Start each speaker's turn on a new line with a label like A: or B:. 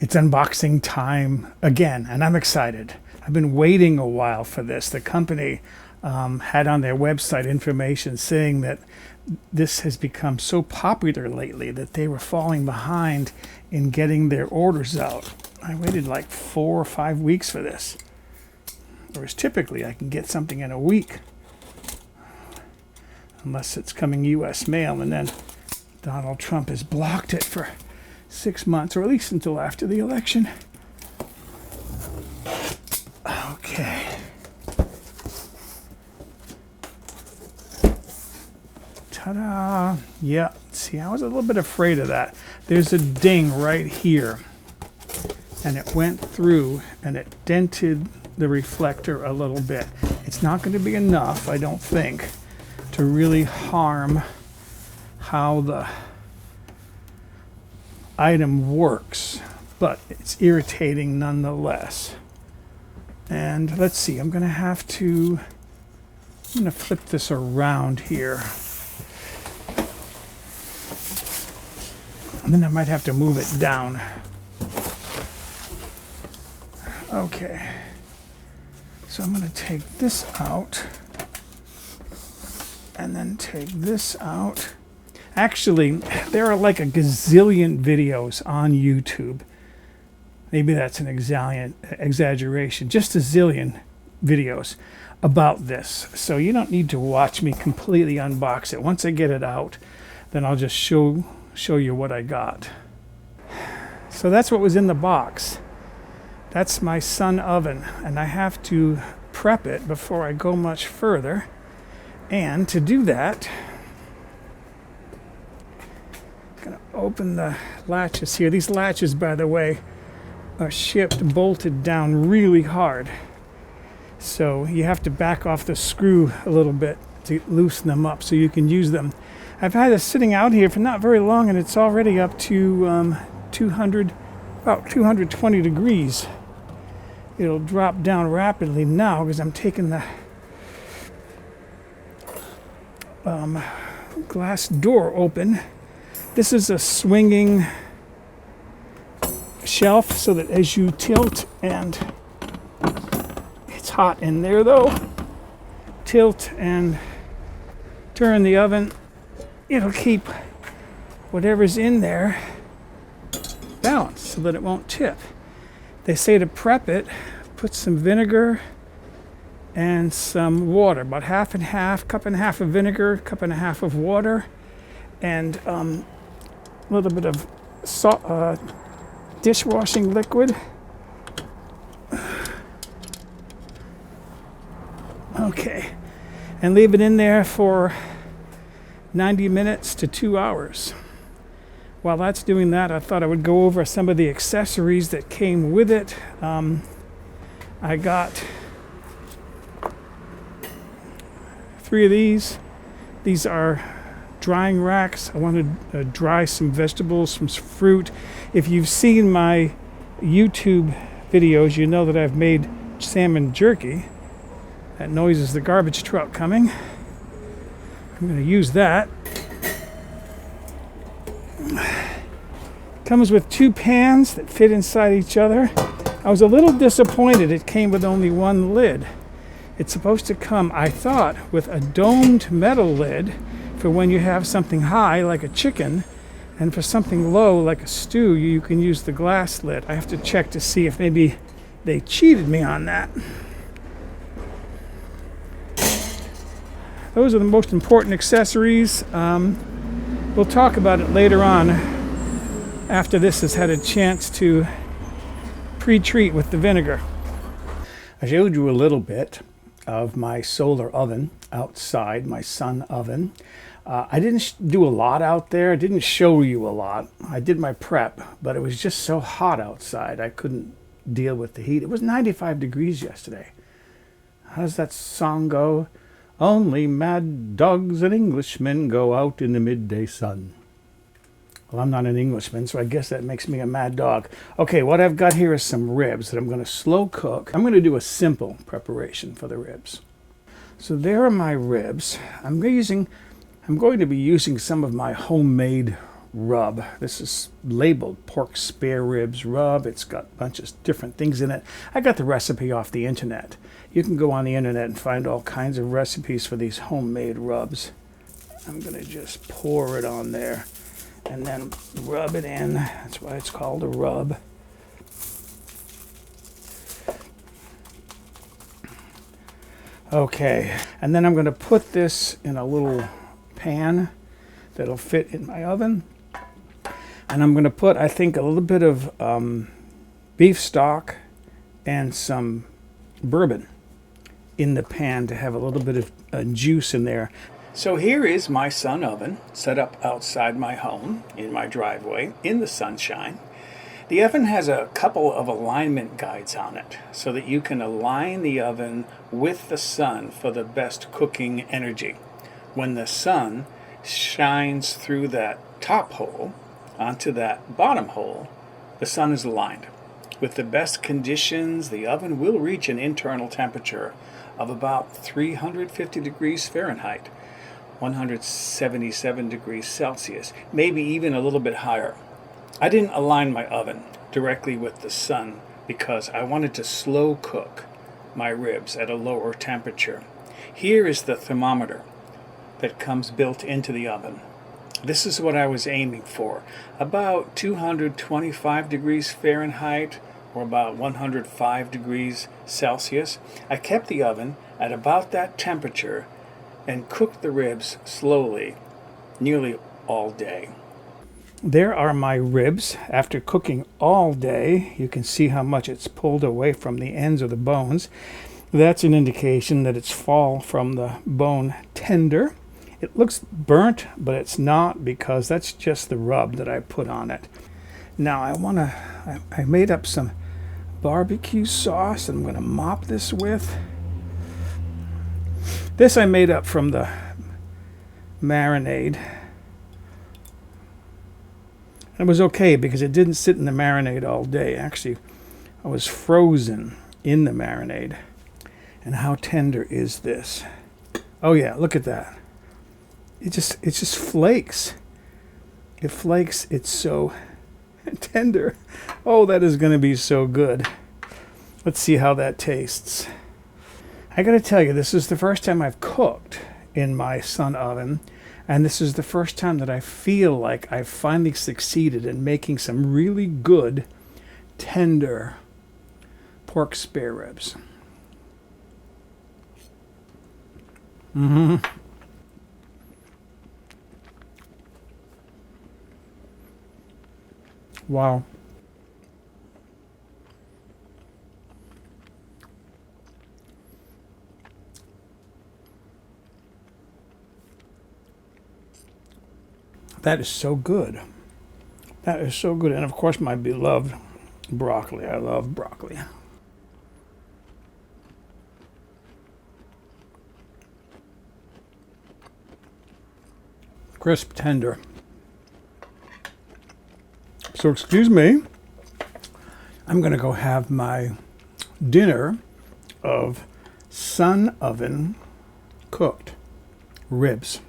A: It's unboxing time again, and I'm excited. I've been waiting a while for this. The company had on their website information saying that this has become so popular lately that they were falling behind in getting their orders out. I waited like 4 or 5 weeks for this. Whereas typically I can get something in a week. Unless it's coming U.S. mail, and then Donald Trump has blocked it for 6 months, or at least until after the election. Okay. Ta-da! Yeah, see, I was a little bit afraid of that. There's a ding right here, and it went through, and it dented the reflector a little bit. It's not going to be enough, I don't think, to really harm how the item works, but it's irritating nonetheless. And let's see, I'm going to flip this around here. And then I might have to move it down. Okay. So I'm going to take this out and then take this out. Actually, there are like a gazillion videos on YouTube. Maybe that's an exaggeration. Just a zillion videos about this. So you don't need to watch me completely unbox it. Once I get it out, then I'll just show you what I got. So that's what was in the box. That's my Sun oven, and I have to prep it before I go much further. And to do that, I'm going to open the latches here. These latches, by the way, are shipped bolted down really hard. So you have to back off the screw a little bit to loosen them up so you can use them. I've had this sitting out here for not very long, and it's already up to about 220 degrees. It'll drop down rapidly now because I'm taking the glass door open. This is a swinging shelf so that as you tilt, and it's hot in there though, tilt and turn the oven, it'll keep whatever's in there balanced so that it won't tip. They say to prep it, put some vinegar and some water, about half and half, cup and a half of vinegar, cup and a half of water, and a little bit of salt, dishwashing liquid. Okay, and leave it in there for 90 minutes to 2 hours. While that's doing that, I thought I would go over some of the accessories that came with it. I got 3 of these. These are drying racks. I want to dry some vegetables, some fruit. If you've seen my YouTube videos, you know that I've made salmon jerky. That noise is the garbage truck coming. I'm going to use that. Comes with 2 pans that fit inside each other. I was a little disappointed it came with only 1 lid. It's supposed to come, I thought, with a domed metal lid for when you have something high like a chicken, and for something low like a stew, you can use the glass lid. I have to check to see if maybe they cheated me on that. Those are the most important accessories. We'll talk about it later on after this has had a chance to pre-treat with the vinegar. I showed you a little bit of my solar oven outside, my Sun oven. I didn't do a lot out there. I didn't show you a lot. I did my prep, but it was just so hot outside I couldn't deal with the heat. It was 95 degrees yesterday. How does that song go? Only mad dogs and Englishmen go out in the midday sun. Well, I'm not an Englishman, so I guess that makes me a mad dog. Okay, what I've got here is some ribs that I'm going to slow cook. I'm going to do a simple preparation for the ribs. So there are my ribs. I'm going to be using some of my homemade rub. This is labeled pork spare ribs rub. It's got a bunch of different things in it. I got the recipe off the internet. You can go on the internet and find all kinds of recipes for these homemade rubs. I'm going to just pour it on there and then rub it in. That's why it's called a rub. Okay, and then I'm going to put this in a little pan that'll fit in my oven. And I'm going to put, I think, a little bit of beef stock and some bourbon in the pan to have a little bit of juice in there. So here is my sun oven set up outside my home, in my driveway, in the sunshine. The oven has a couple of alignment guides on it so that you can align the oven with the sun for the best cooking energy. When the sun shines through that top hole onto that bottom hole, the sun is aligned. With the best conditions, the oven will reach an internal temperature of about 350 degrees Fahrenheit, 177 degrees Celsius, maybe even a little bit higher. I didn't align my oven directly with the sun because I wanted to slow cook my ribs at a lower temperature. Here is the thermometer that comes built into the oven. This is what I was aiming for, about 225 degrees Fahrenheit or about 105 degrees Celsius. I kept the oven at about that temperature and cooked the ribs slowly, nearly all day. There are my ribs. After cooking all day, you can see how much it's pulled away from the ends of the bones. That's an indication that it's fall from the bone tender. It looks burnt, but it's not, because that's just the rub that I put on it. Now I made up some barbecue sauce I'm going to mop this with. This I made up from the marinade. It was okay because it didn't sit in the marinade all day. Actually, I was frozen in the marinade. And how tender is this? Oh yeah, look at that. It just flakes. It flakes. It's so tender. Oh, that is going to be so good. Let's see how that tastes. I got to tell you, this is the first time I've cooked in my sun oven. And this is the first time that I feel like I've finally succeeded in making some really good, tender pork spare ribs. Wow. That is so good. That is so good. And of course, my beloved broccoli. I love broccoli. Crisp, tender. So excuse me. I'm going to go have my dinner of sun oven cooked ribs.